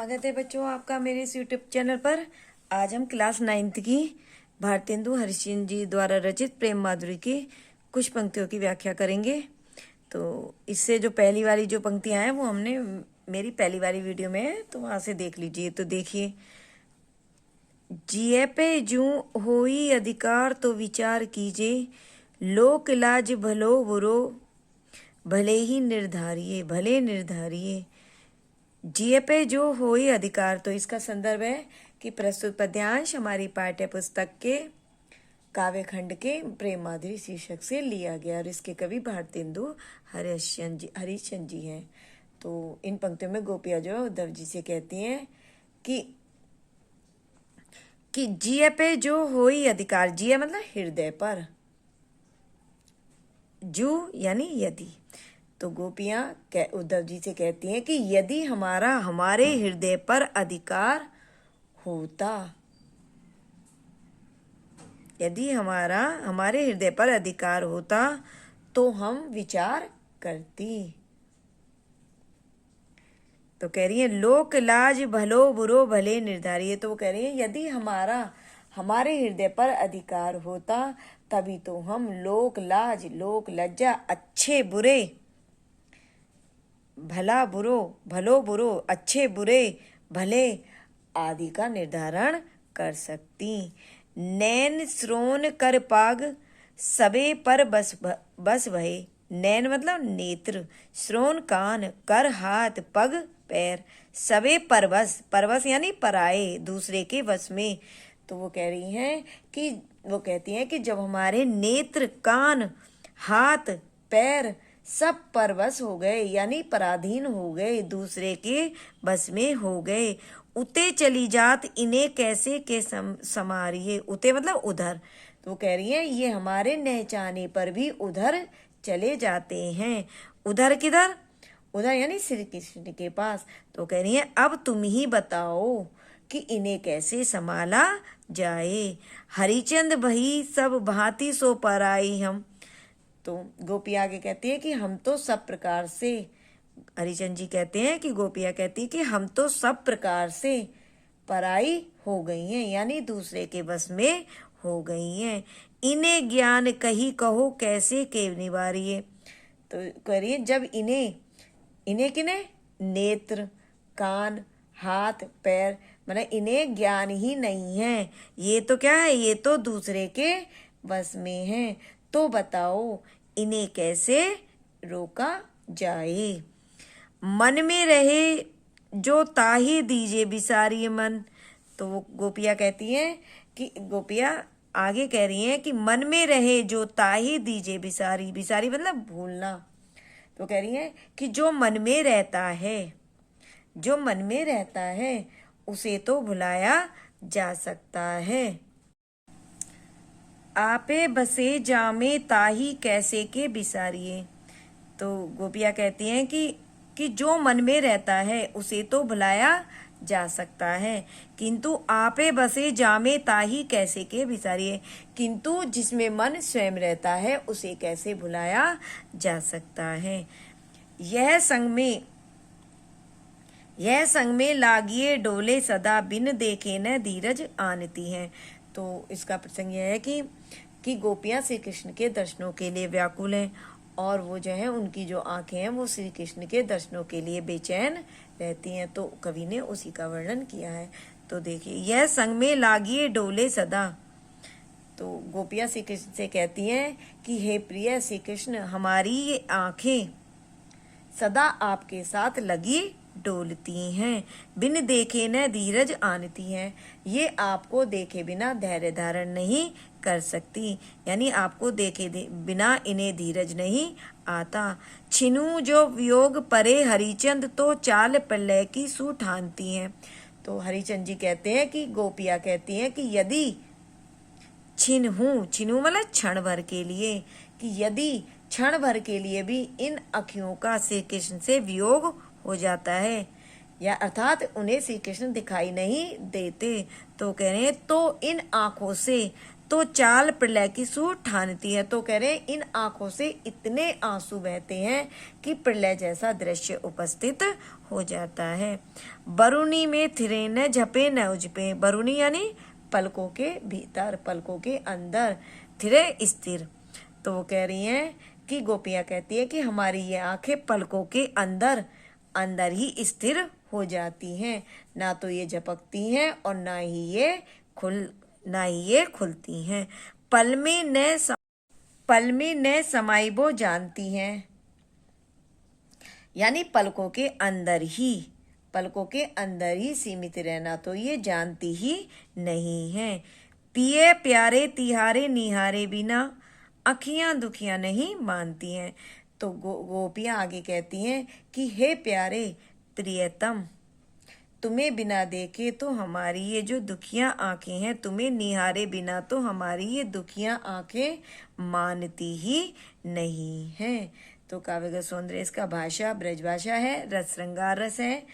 स्वागत है बच्चों आपका मेरे इस यूट्यूब चैनल पर। आज हम क्लास 9th की भारतेंदु हरिश्चंद्र जी द्वारा रचित प्रेम माधुरी की कुछ पंक्तियों की व्याख्या करेंगे। तो इससे जो पहली वाली जो पंक्तियां हैं वो हमने मेरी पहली वाली वीडियो में है, तो वहां से देख लीजिए। तो देखिए, जिये पे जूं होई अधिकार तो विचार कीजिए, लोक लाज भलो बुरो भले ही निर्धारिये, भले निर्धारिये। जिये पे जो होई अधिकार, तो इसका संदर्भ है कि प्रस्तुत पद्यांश हमारी पाठ्य पुस्तक के काव्य खंड के प्रेम माधुरी शीर्षक से लिया गया और इसके कवि भारतेंदु हरिश्चंद्र जी हैं। तो इन पंक्तियों में गोपियां जो है उद्धव जी से कहती हैं कि जिये पे जो होई अधिकार, जिये मतलब हृदय पर, जू यानी यदि। तो गोपियां उद्धव जी से कहती हैं कि यदि हमारे हृदय पर अधिकार होता, यदि हमारे हृदय पर अधिकार होता तो हम विचार करती। तो कह रही है लोक लाज भलो बुरो भले निर्धारिये। तो वो कह रही है यदि हमारे हृदय पर अधिकार होता तभी तो हम लोक लाज, लोक लज्जा, अच्छे बुरे, भलो बुरो, अच्छे बुरे भले आदि का निर्धारण कर सकती। नैन श्रोण कर पाग सबे पर बस भये। नैन मतलब नेत्र, श्रोण कान, कर हाथ, पग पैर, सबे परवश, परवश यानी पराए, दूसरे के वश में। तो वो कहती हैं कि जब हमारे नेत्र, कान, हाथ, पैर सब परवश हो गए यानी पराधीन हो गए, दूसरे के बस में हो गए, उते चली जात इन्हें कैसे के समारिये। उते मतलब उधर। तो वो कह रही है ये हमारे न चाहने पर भी उधर चले जाते हैं। उधर किधर? उधर यानी श्री कृष्ण के पास। तो कह रही है अब तुम ही बताओ कि इन्हें कैसे संभाला जाए। हरिचंद भई सब भांति सो पराई हम। तो गोपिया आगे कहती है कि हम तो सब प्रकार से, हरिचंद जी कहते हैं कि गोपिया कहती है कि हम तो सब प्रकार से पराई हो गई हैं यानी दूसरे के बस में हो गई हैं। इन्हें ज्ञान कही कहो कैसे के निवारिये। तो कह रही है जब इन्हें किन्हें, नेत्र, कान, हाथ, पैर, मतलब इन्हें ज्ञान ही नहीं है, ये तो क्या है, ये तो दूसरे के बस में है। तो बताओ इन्हें कैसे रोका जाए। मन में रहे जो ताही दीजे बिसारी मन। तो वो गोपिया कहती हैं कि गोपिया आगे कह रही हैं कि मन में रहे जो ताही दीजे बिसारी, बिसारी मतलब भूलना। तो कह रही हैं कि जो मन में रहता है, जो मन में रहता है उसे तो भुलाया जा सकता है। आपे बसे जामे ताही कैसे के बिसारिये। तो गोपिया कहती हैं कि जो मन में रहता है उसे तो भुलाया जा सकता है, किंतु आपे बसे जामे ताही कैसे के बिसारिये, किंतु जिसमें मन स्वयं रहता है उसे कैसे भुलाया जा सकता है। यह संग में लागिए डोले सदा बिन देखे न धीरज आनती हैं। तो इसका प्रसंग यह है कि गोपियां श्री कृष्ण के दर्शनों के लिए व्याकुल हैं और वो जो है उनकी जो आंखें हैं वो श्री कृष्ण के दर्शनों के लिए बेचैन रहती हैं। तो कवि ने उसी का वर्णन किया है। तो देखिए, यह संग में लागिए डोले सदा। तो गोपियां श्री कृष्ण से कहती हैं कि हे प्रिय श्री कृष्ण, हमारी ये आंखें सदा आपके साथ लगी डोलती हैं, बिन देखे न धीरज आनती हैं, ये आपको देखे बिना धैर्य धारण नहीं कर सकती, यानी आपको देखे बिना इन्हें धीरज नहीं आता। छिनु जो वियोग परे हरिचंद तो चाल प्रलय की सू ठानती हैं। तो हरिचंद जी कहते हैं कि गोपिया कहती हैं कि यदि छिनु मतलब क्षण भर के लिए, कि यदि क्षण भर के लिए भी इन अखियों का श्री कृष्ण से वियोग हो जाता है या अर्थात उन्हें श्री कृष्ण दिखाई नहीं देते, तो कह रहे हैं तो इन आंखों से तो चाल प्रलय की सू ठानती है। तो कह रहे हैं इन आंखों से इतने आंसू बहते हैं कि प्रलय जैसा दृश्य उपस्थित हो जाता है। बरुनी में थिरे न झपे न उजपे, बरुनी यानी पलकों के भीतर, पलकों के अंदर, थिरे स्थिर। तो वो कह रही हैं कि गोपियां कहती है कि हमारी ये आंखें पलकों के अंदर अंदर ही स्थिर हो जाती हैं, ना तो ये झपकती हैं और ना ही ये खुलती हैं। पल में न समाइबो जानती हैं, यानी पलकों के अंदर ही सीमित रहना तो ये जानती ही नहीं है। पिए प्यारे तिहारे निहारे बिना, अखियां दुखियां नहीं मानती हैं। तो गोपियां आगे कहती हैं कि हे प्यारे प्रियतम, तुम्हें बिना देखे तो हमारी ये जो दुखियां आंखें हैं, तुम्हें निहारे बिना तो हमारी ये दुखियां आंखें मानती ही नहीं हैं। तो काव्य सौंदर्य इसका भाषा ब्रजभाषा है, रस श्रृंगार रस है,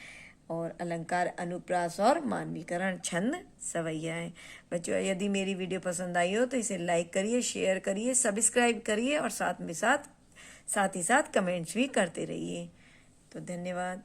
और अलंकार अनुप्रास और मानवीकरण छंद सवैया है। बच्चों, यदि मेरी वीडियो पसंद आई हो तो इसे लाइक करिए, शेयर करिए, सब्सक्राइब करिए और साथ ही साथ कमेंट्स भी करते रहिए। तो धन्यवाद।